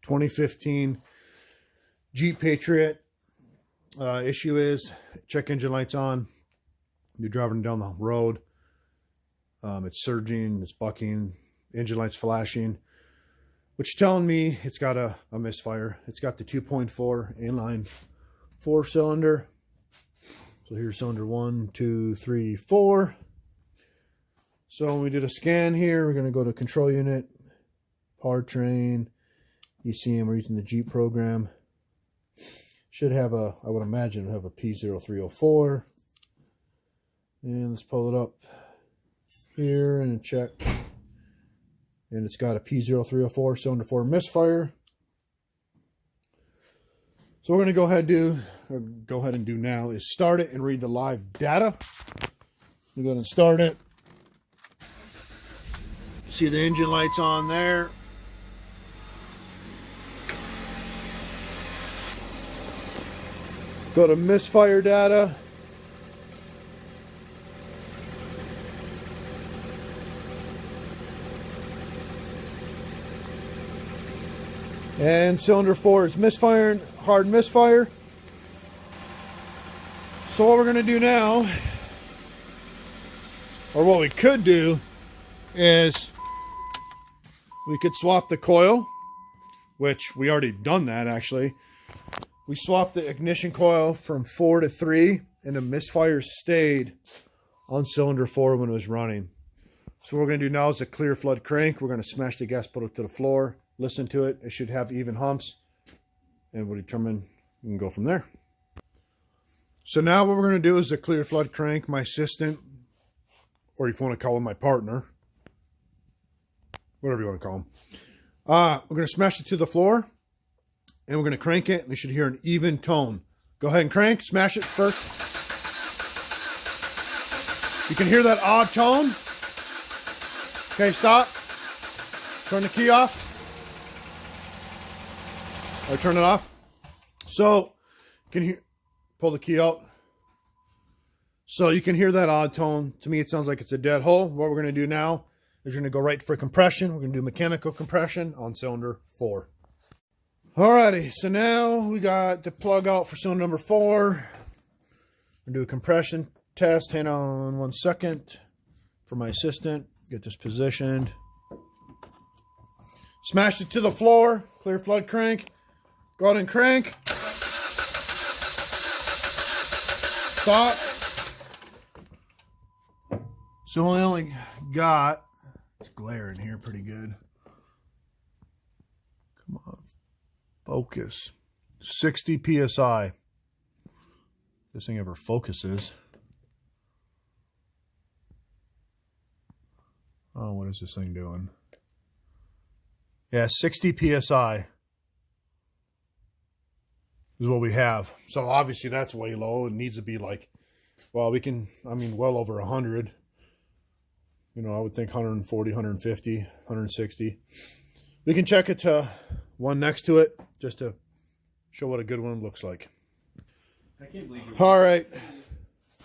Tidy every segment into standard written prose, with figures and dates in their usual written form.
2015 Jeep Patriot. Issue is check engine lights on. You're driving down the road. It's surging, it's bucking, engine lights flashing, which is telling me it's got a misfire. It's got the 2.4 inline 4-cylinder. So here's cylinder 1, 2, 3, 4. So when we did a scan here, we're going to go to control unit, powertrain, ECM. We're using the Jeep program. Should have a, I would imagine, have a P0304. And let's pull it up here and check. And it's got a P0304 cylinder 4 misfire. So what we're going to go ahead and do now is start it and read the live data. We're going to start it. See the engine lights on there. Go to misfire data. And cylinder 4 is misfiring, hard misfire. So what we're going to do now, or what we could do, is we could swap the coil, which we already done that actually. We swapped the ignition coil from 4 to 3, and the misfire stayed on cylinder 4 when it was running. So what we're going to do now is a clear flood crank. We're going to smash the gas pedal to the floor, listen to it. It should have even humps, and we'll determine, we can go from there. So now what we're going to do is a clear flood crank. My assistant, or if you want to call him my partner, whatever you want to call him. We're going to smash it to the floor, and we're going to crank it, and we should hear an even tone. Go ahead and crank, smash it first. You can hear that odd tone. Okay, stop. Turn the key off. Or turn it off. So, you can hear, pull the key out. So you can hear that odd tone. To me, it sounds like it's a dead hole. What we're going to do now is we're going to go right for compression. We're going to do mechanical compression on cylinder 4. Alrighty, so now we got the plug out for cylinder number 4. We're going to do a compression test. Hang on 1 second for my assistant. Get this positioned. Smash it to the floor. Clear flood crank. Go ahead and crank. Stop. So we only got, it's glaring here pretty good. Come on. Focus. 60 PSI. This thing ever focuses. Oh, what is this thing doing? Yeah, 60 PSI is what we have. So obviously that's way low. It needs to be like, well, we can, I mean, well over 100. You know, I would think 140, 150, 160. We can check it to one next to it just to show what a good one looks like. I can't believe you're... All right.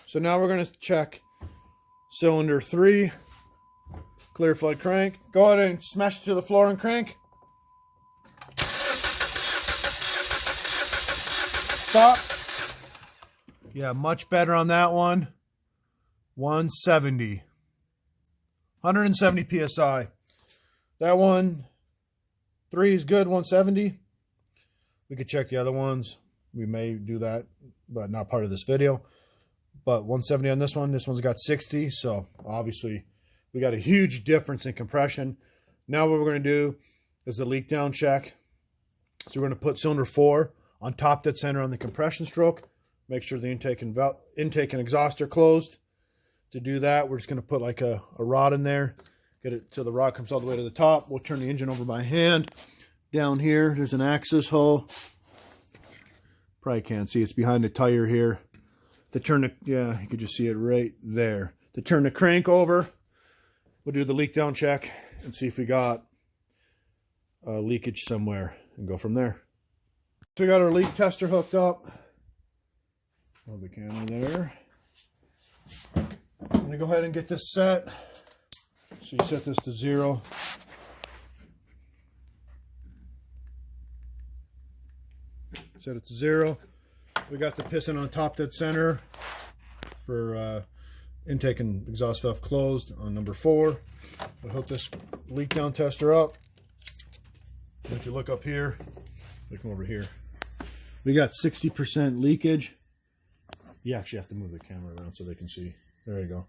So now we're going to check cylinder 3. Clear flood crank. Go ahead and smash it to the floor and crank. Stop. Yeah, much better on that one. 170. 170 PSI. That one, 3 is good, 170. We could check the other ones. We may do that, but not part of this video. But 170 on this one. This one's got 60, so obviously we got a huge difference in compression. Now what we're going to do is a leak down check. So we're going to put cylinder 4 on top dead center on the compression stroke. Make sure the intake and exhaust are closed. To do that, we're just going to put like a rod in there. Get it till the rod comes all the way to the top. We'll turn the engine over by hand. Down here, there's an access hole. Probably can't see. It's behind the tire here. To turn the, yeah, you could just see it right there. To turn the crank over, we'll do the leak down check and see if we got leakage somewhere and go from there. So we got our leak tester hooked up. Hold the camera there. I'm going to go ahead and get this set. So you set this to 0. Set it to 0. We got the piston on top dead center for intake and exhaust valve closed on number 4. We'll hook this leak down tester up. And if you look up here, come over here. We got 60% leakage. You actually have to move the camera around so they can see. There you go.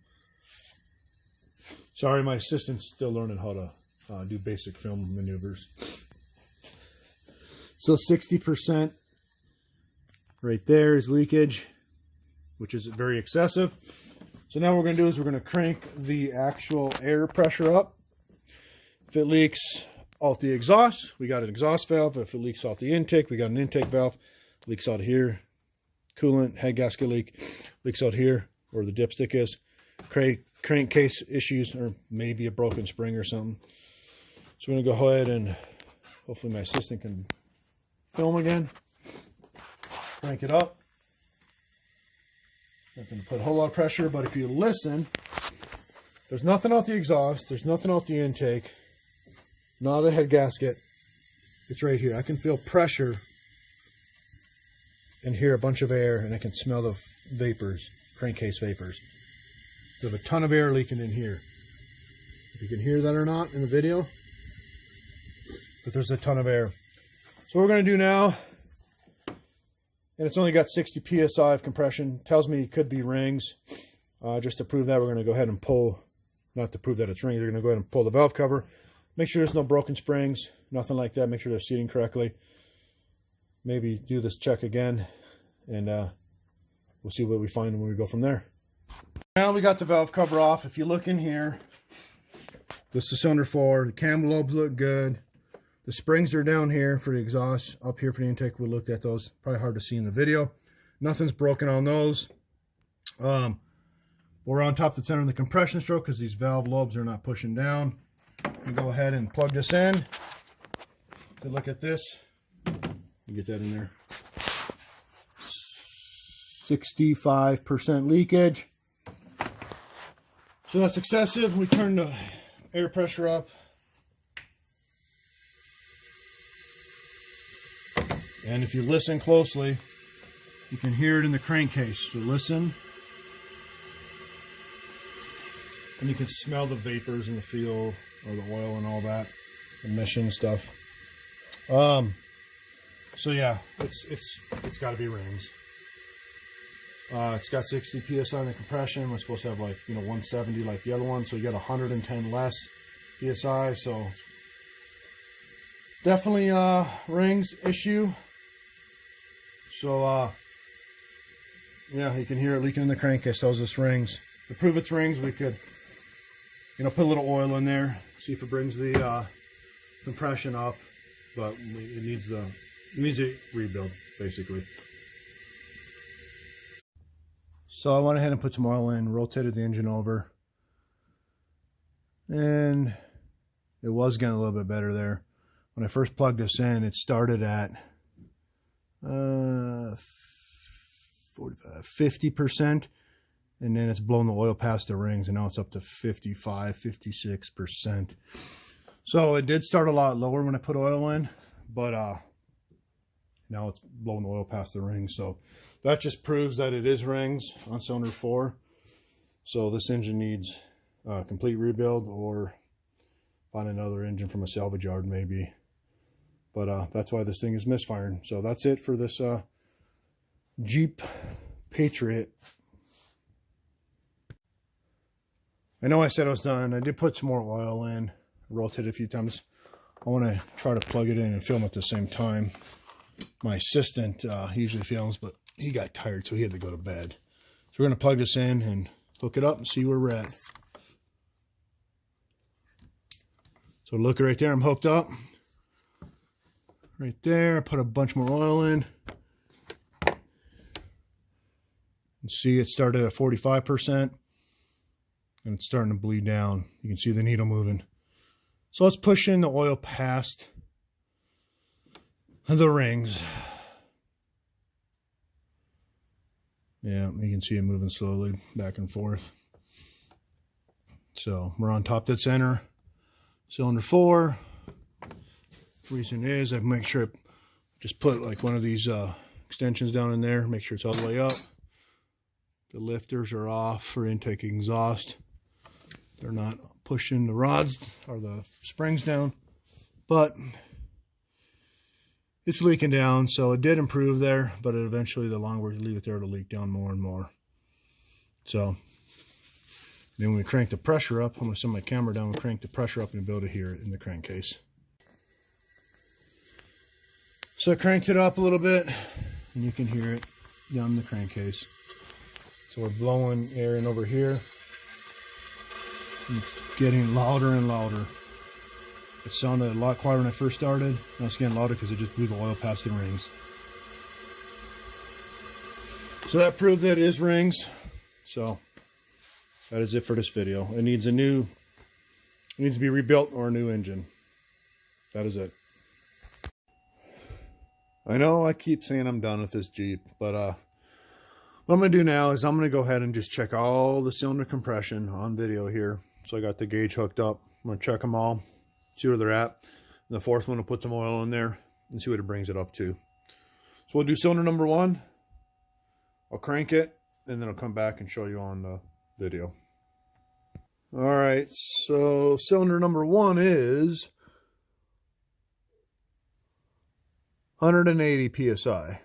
Sorry, my assistant's still learning how to do basic film maneuvers. So 60% right there is leakage, which is very excessive. So now what we're going to do is we're going to crank the actual air pressure up. If it leaks out the exhaust, we got an exhaust valve. If it leaks out the intake, we got an intake valve. Leaks out here, coolant, head gasket leak, leaks out here where the dipstick is. Crankcase issues, or maybe a broken spring or something. So we're going to go ahead and hopefully my assistant can film again. Crank it up. Not going to put a whole lot of pressure, but if you listen, there's nothing out the exhaust, there's nothing out the intake, not a head gasket. It's right here. I can feel pressure and hear a bunch of air, and I can smell the vapors, crankcase vapors. There's a ton of air leaking in here. If you can hear that or not in the video, but there's a ton of air. So what we're going to do now, and it's only got 60 psi of compression, tells me it could be rings. Just to prove that, we're going to go ahead and pull, not to prove that it's rings, we're going to go ahead and pull the valve cover. Make sure there's no broken springs, nothing like that. Make sure they're seating correctly. Maybe do this check again, and we'll see what we find when we go from there. Now we got the valve cover off. If you look in here, this is cylinder 4. The cam lobes look good. The springs are down here for the exhaust, up here for the intake. We looked at those. Probably hard to see in the video. Nothing's broken on those. We're on top of the center of the compression stroke because these valve lobes are not pushing down. And go ahead and plug this in. If you look at this, you get that in there. 65% leakage. So that's excessive. We turn the air pressure up. And if you listen closely, you can hear it in the crankcase. So listen. And you can smell the vapors in the fuel or the oil and all that, emission stuff. So yeah, it's got to be rings. It's got 60 psi in the compression. We're supposed to have 170 like the other one, so you got 110 less psi. So definitely rings issue. So yeah, you can hear it leaking in the crankcase. Tells us rings. To prove it's rings, we could put a little oil in there, see if it brings the compression up, but it needs a rebuild basically. So I went ahead and put some oil in, rotated the engine over, and it was getting a little bit better there. When I first plugged this in, it started at 50%, and then it's blown the oil past the rings, and now it's up to 55, 56%. So it did start a lot lower when I put oil in, but now it's blowing the oil past the rings. So that just proves that it is rings on cylinder 4. So this engine needs a complete rebuild, or find another engine from a salvage yard maybe. But that's why this thing is misfiring. So that's it for this Jeep Patriot. I know I said I was done. I did put some more oil in, rotated a few times. I want to try to plug it in and film at the same time. My assistant usually films, but he got tired, so he had to go to bed. So we're going to plug this in and hook it up and see where we're at. So look right there, I'm hooked up. Right there, I put a bunch more oil in. And see, it started at 45%. And it's starting to bleed down. You can see the needle moving. So let's push in the oil past the rings. Yeah, you can see it moving slowly back and forth. So we're on top dead center, cylinder 4. Reason is I make sure I just put like one of these extensions down in there, make sure it's all the way up. The lifters are off for intake exhaust. They're not pushing the rods or the springs down, but it's leaking down, so it did improve there, but eventually the longer we leave it there, it'll leak down more and more. So then when we crank the pressure up, I'm going to send my camera down, we'll crank the pressure up and be able to hear it in the crankcase. So I cranked it up a little bit, and you can hear it down in the crankcase. So we're blowing air in over here. It's getting louder and louder. It sounded a lot quieter when I first started. Now it's getting louder because it just blew the oil past the rings. So that proved that it is rings. So that is it for this video. It needs to be rebuilt or a new engine. That is it. I know I keep saying I'm done with this Jeep, but what I'm going to do now is I'm going to go ahead and just check all the cylinder compression on video here. So I got the gauge hooked up. I'm going to check them all, see where they're at. And the fourth one, will put some oil in there and see what it brings it up to. So we'll do cylinder number 1. I'll crank it, and then I'll come back and show you on the video. All right, so cylinder number 1 is 180 psi.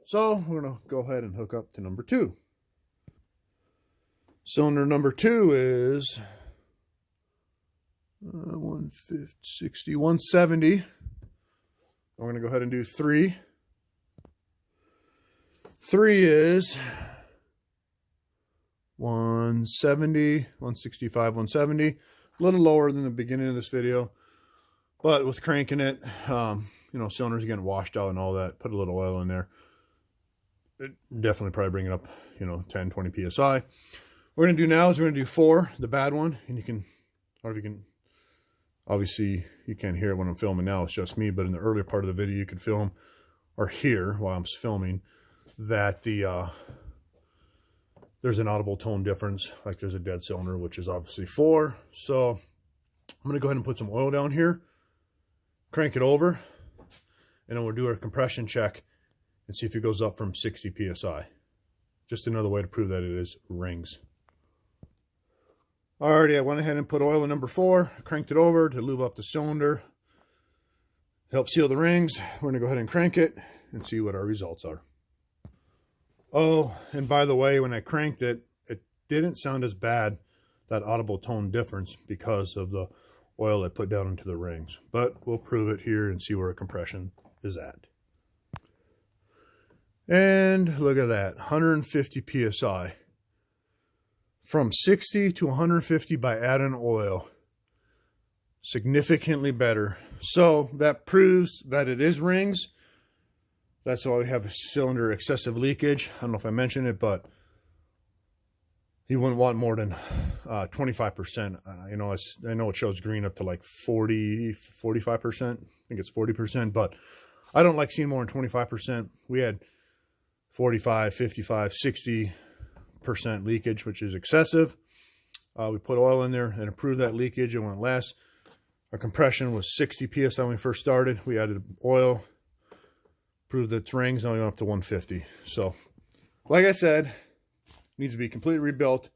So we're going to go ahead and hook up to number 2. Cylinder number 2 is 150, 170. We're going to go ahead and do 3. 3 is 170, 165, 170. A little lower than the beginning of this video, but with cranking it, you know, cylinders getting washed out and all that. Put a little oil in there. It definitely probably bring it up, you know, 10, 20 psi. What we're going to do now is we're going to do 4, the bad one, and you can, or if you can, obviously you can't hear it when I'm filming now, it's just me, but in the earlier part of the video you could film or hear while I'm filming that there's an audible tone difference, like there's a dead cylinder, which is obviously 4. So I'm going to go ahead and put some oil down here, crank it over, and then we'll do our compression check and see if it goes up from 60 psi. Just another way to prove that it is rings. Alrighty, I went ahead and put oil in number 4, cranked it over to lube up the cylinder, help seal the rings. We're gonna go ahead and crank it and see what our results are. Oh, and by the way, when I cranked it, it didn't sound as bad, that audible tone difference, because of the oil I put down into the rings. But we'll prove it here and see where our compression is at. And look at that, 150 psi. From 60 to 150 by adding oil. Significantly better. So that proves that it is rings. That's why we have a cylinder excessive leakage. I don't know if I mentioned it, but you wouldn't want more than 25%. You know, I know it shows green up to like 40, 45%. I think it's 40%, but I don't like seeing more than 25%. We had 45, 55, 60% leakage, which is excessive. We put oil in there and improved that leakage. It went less. Our compression was 60 psi when we first started. We added oil, proved that it's rings, now we went up to 150. So, like I said, needs to be completely rebuilt,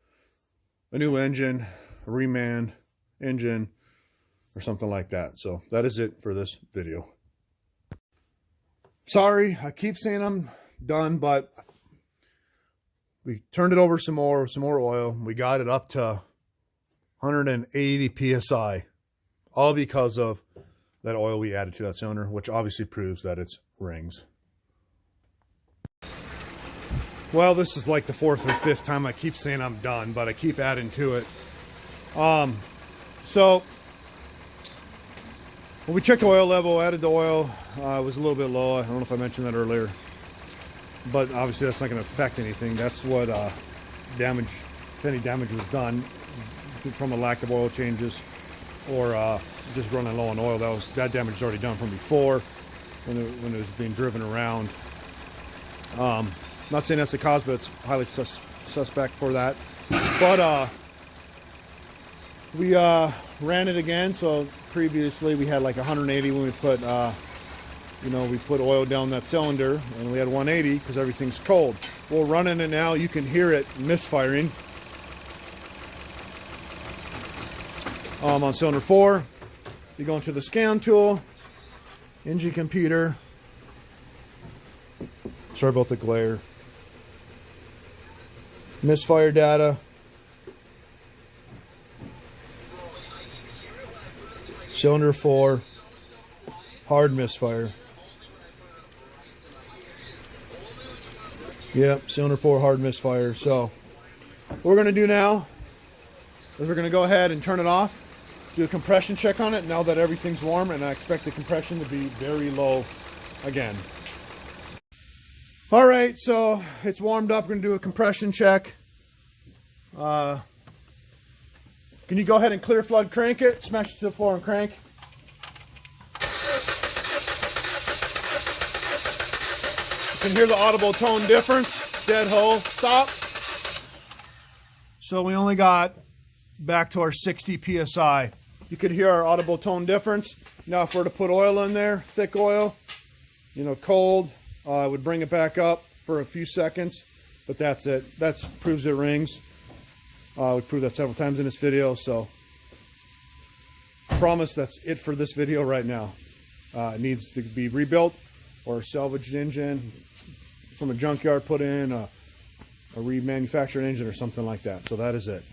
a new engine, a reman engine, or something like that. So that is it for this video. Sorry, I keep saying I'm done, but we turned it over some more oil. We got it up to 180 psi, all because of that oil we added to that cylinder, which obviously proves that it's rings. Well, this is like the 4th or 5th time I keep saying I'm done, but I keep adding to it. So when we checked the oil level, added the oil, it was a little bit low. I don't know if I mentioned that earlier, but obviously that's not going to affect anything. That's what damage, if any damage was done from a lack of oil changes or just running low on oil. That damage is already done from before when it was being driven around. Not saying that's the cause, but it's highly suspect for that. But we ran it again. So previously we had like 180 when we put you know, we put oil down that cylinder and we had 180 because everything's cold. Well, running it now, you can hear it misfiring. On cylinder 4, you go into the scan tool, engine computer. Sorry about the glare. Misfire data. Cylinder 4, hard misfire. Yep, cylinder 4, hard misfire. So, what we're going to do now is we're going to go ahead and turn it off, do a compression check on it now that everything's warm, and I expect the compression to be very low again. All right, so it's warmed up. We're going to do a compression check. Can you go ahead and clear flood crank it? Smash it to the floor and crank. You can hear the audible tone difference. Dead hole. Stop. So we only got back to our 60 psi. You could hear our audible tone difference. Now if we're to put oil in there, thick oil, you know, cold, I would bring it back up for a few seconds, but that's it. That proves it rings. We proved that several times in this video, so I promise that's it for this video right now. It needs to be rebuilt or salvaged engine from a junkyard, put in a remanufactured engine or something like that. So that is it.